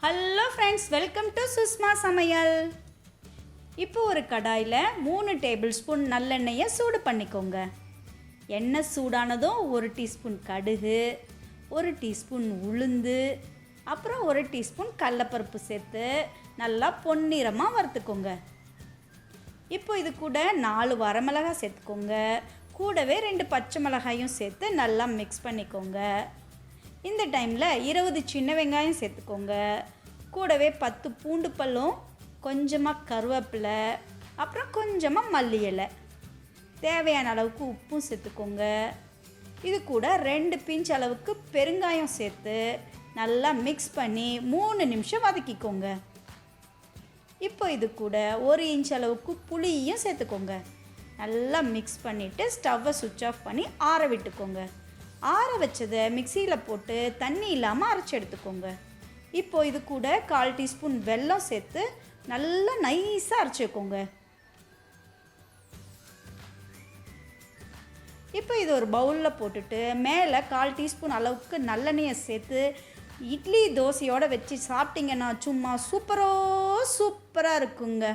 Hello friends, welcome to Sushma சமையல். இப்போ ஒரு கடாயில் 3 டேபிள் ஸ்பூன் நல்லெண்ணெயை சூடு பண்ணிக்கோங்க. எண்ணெய் சூடானதும் 1 டீஸ்பூன் கடுகு, 1 டீஸ்பூன் உளுந்து, அப்புறம் 1 டீஸ்பூன் கடலைப்பருப்பு சேர்த்து நல்லா பொன்னிறமாக வறுத்துக்கோங்க. இப்போ இது கூட 4 வரமிளகாய் சேர்த்துக்கோங்க. கூடவே 2 பச்சை மிளகாயும் சேர்த்து நல்லா மிக்ஸ் பண்ணிக்கோங்க. இந்த டைமில் 20 சின்ன வெங்காயம் சேர்த்துக்கோங்க. கூடவே 10 பூண்டு பல்லும், கொஞ்சமாக கருவேப்பிலை, அப்புறம் கொஞ்சமாக மல்லி இலை, தேவையான அளவுக்கு உப்பும் சேர்த்துக்கோங்க. இது கூட 2 பிஞ்ச் அளவுக்கு பெருங்காயம் சேர்த்து நல்லா மிக்ஸ் பண்ணி 3 நிமிஷம் வதக்கிக்கோங்க. இப்போ இது கூட 1 இன்ச் அளவுக்கு புளியும் சேர்த்துக்கோங்க. நல்லா மிக்ஸ் பண்ணிவிட்டு ஸ்டவ்வை சுவிட்ச் ஆஃப் பண்ணி ஆற விட்டுக்கோங்க. ஆற வச்சதை மிக்சியில் போட்டு தண்ணி இல்லாமல் அரைச்சி எடுத்துக்கோங்க. இப்போ இது கூட 1/4 டீஸ்பூன் வெல்லம் சேர்த்து நல்லா நைஸாக அரைச்சிக்கோங்க. இப்போ இது ஒரு பவுலில் போட்டுட்டு மேலே 1/4 டீஸ்பூன் அளவுக்கு நல்லெண்ணெயை சேர்த்து இட்லி தோசையோடு வச்சு சாப்பிட்டிங்கன்னா சும்மா சூப்பராக இருக்குங்க.